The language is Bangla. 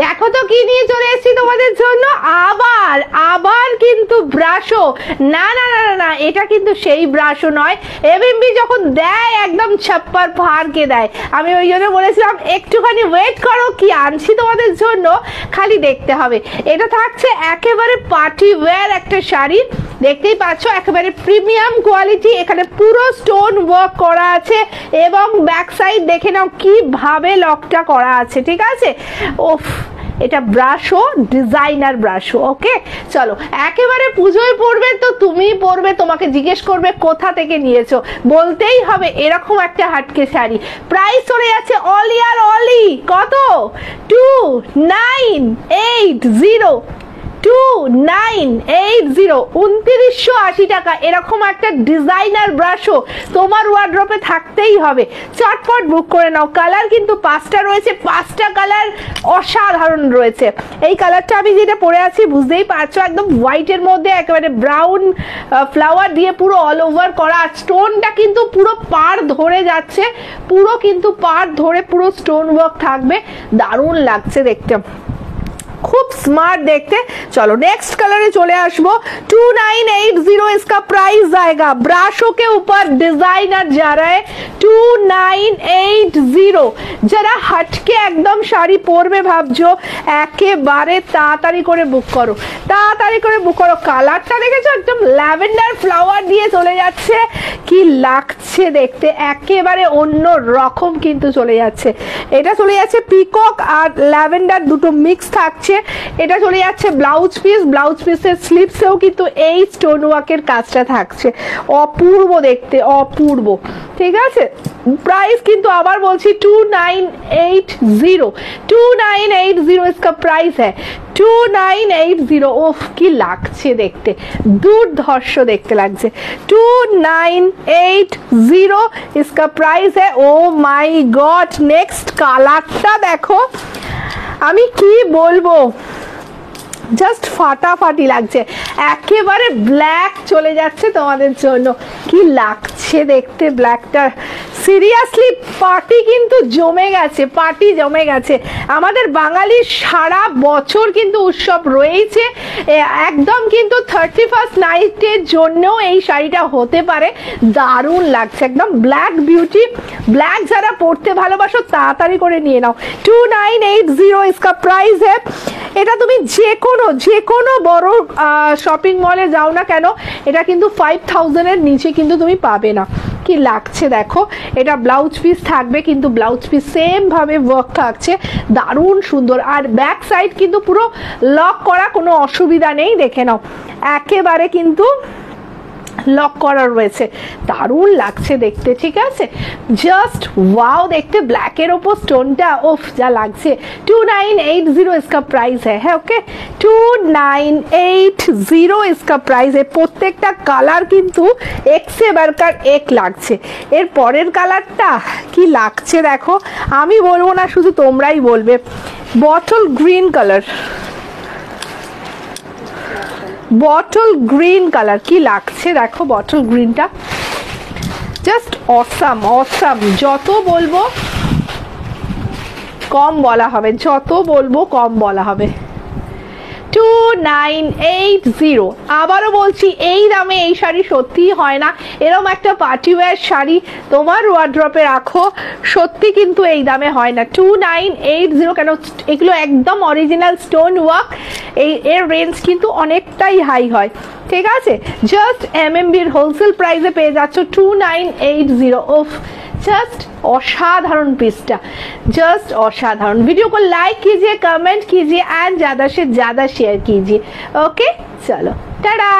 দেখো তো কি নিয়ে চলে এসেছি তোমাদের জন্য, আবার আবার কিন্তু ব্রাশও। না না না না, এটা কিন্তু সেই ব্রাশও নয়। এমএমবি যখন দেয় একদম ছাপ্পার ফাড়কে দেয়। আমি ওই জন্য বলেছিলাম একটুখানি ওয়েট করো, কি আনছি তোমাদের জন্য খালি দেখতে হবে। এটা থাকছে একেবারে পার্টি ওয়্যার একটা শাড়ি, দেখতেই পাচ্ছ একেবারে প্রিমিয়াম কোয়ালিটি। এখানে পুরো স্টোন ওয়ার্ক করা আছে এবং ব্যাক সাইড দেখে নাও কিভাবে লকটা করা আছে, ঠিক আছে। ওফ, এটা ব্রাশও, ডিজাইনার ব্রাশও। ওকে চলো, একেবারে পুজোয় পড়বে তো তুমি পড়বে, তোমাকে জিজ্ঞেস করবে কোথা থেকে নিয়েছো, বলতেই হবে এরকম একটা হাটকে শাড়ি। প্রাইস চলে যাচ্ছে অলি আর অলি কত, 2980 2980 2980 টাকা। এরকম একটা ডিজাইনার ব্রাশও তোমার ওয়ার্ড্রপে থাকতেই হবে। চটপট বুক করে নাও। কালার কিন্তু 5টা রয়েছে, 5টা কালার অসাধারণ রয়েছে। এই কালারটা আমি যেটা পরে আছি বুঝতেই পারছো, একদম হোয়াইটের মধ্যে একেবারে ব্রাউন ফ্লাওয়ার দিয়ে পুরো অল ওভার করা। স্টোনটা কিন্তু পুরো পার ধরে যাচ্ছে, পুরো কিন্তু পার ধরে পুরো স্টোন ওয়ার্ক থাকবে। দারুণ লাগছে দেখতে, खूब स्मार्ट देखते। चलो नेक्स्ट कलर चले आसबो। 2980 इसका प्राइस आएगा। ब्राशों के ऊपर डिजाइनर जा रहा है 2980। जरा हटके एकदम शाड़ी পরবে ভাবছো, একেবারে তাড়াতাড়ি করে বুক করো, তাড়াতাড়ি করে বুক করো। কালারটা দেখেছো, একদম ল্যাভেন্ডার ফ্লাওয়ার দিয়ে চলে যাচ্ছে, কি লাগছে দেখতে, একেবারে অন্য রকম কিন্তু চলে যাচ্ছে। এটা চলে যাচ্ছে পিকক আর ল্যাভেন্ডার দুটো মিক্স থাকছে। এটা চলে যাচ্ছে ব্লাউজ পিস, ব্লাউজ পিসের স্লিপসেও কিন্তু এই স্টোন ওয়ার্কের কাজটা থাকছে। অপূর্ব দেখতে, অপূর্ব, ঠিক আছে। प्राइस কিন্তু আবার বলছি 2980 2980 इसका प्राइस है 2980। ওফ, কি লাগছে দেখতে, দুর্ধর্ষ দেখতে লাগছে। 2980 इसका प्राइस है। ओ माय गॉड, नेक्स्ट কালারটা দেখো, আমি কি বলবো, জাস্ট ফাটাফাটি লাগছে। একেবারে ব্ল্যাক চলে যাচ্ছে তোমাদের জন্য, কি লাগছে দেখতে ব্ল্যাকটা। সিরিয়াসলি পার্টি কিন্তু জমে গেছে, পার্টি জমে গেছে। আমাদের বাঙালির সারা বছর কিন্তু উৎসব রয়েছে, একদম কিন্তু 31st নাইটের জন্যও এই শাড়িটা হতে পারে। দারুণ লাগছে, একদম ব্ল্যাক বিউটি। ব্ল্যাক যারা পরতে ভালোবাসো তাড়াতাড়ি করে নিয়ে নাও। 2980 इसका प्राइस है। এটা তুমি যে কোনো বড় শপিং মলে যাও না কেন, এটা কিন্তু 5000 এর নিচে কিন্তু তুমি পাবে না। কি লাগছে দেখো, এটা ব্লাউজ পিস থাকবে, কিন্তু ব্লাউজ পিস সেম ভাবে ওয়ার্ক থাকছে, দারুণ সুন্দর। আর ব্যাক সাইড কিন্তু পুরো লক করা, কোনো অসুবিধা নেই, দেখে নাও একেবারে কিন্তু লক করা রয়েছে। দারুণ লাগছে দেখতে, ঠিক আছে। জাস্ট ওয়াও দেখতে, ব্ল্যাকের ওপর স্টোনটা, ওফ যা লাগছে। 2980 इसका प्राइस है, ओके 2980 इसका प्राइस है। প্রত্যেকটা কালার কিন্তু এক সে বারকার এক লাগছে। এর পরের কালারটা কি লাগছে দেখো, আমি বলবো না, শুধু তোমরাই বলবে। Bottle green colour, bottle green colour, কি লাগছে দেখো বটল গ্রিনটা, জাস্ট অসাম অসাম। যত বলবো কম বলা হবে, যত বলবো কম বলা হবে। 2980। আবারও বলছি, এই দামে এই শাড়ি সত্যিই হয় না। এরকম একটা পার্টি ওয়্যার শাড়ি তোমার ওয়ার্ড্রপে রাখো, সত্যি কিন্তু এই দামে হয় না। 2980, কেন এগুলো একদম অরিজিনাল স্টোন ওয়ার্ক, এর রেঞ্জ কিন্তু অনেকটাই হাই হয়, ঠিক আছে। জাস্ট এমএমবির হোলসেল প্রাইসে পেয়ে যাচ্ছ 2980। ওফ, जस्ट असाधारण पीसटा, जस्ट असाधारण। वीडियो को लाइक कीजिए, कमेंट कीजिए एंड ज़्यादा से ज़्यादा शेयर कीजिए। ओके चलो, टाटा।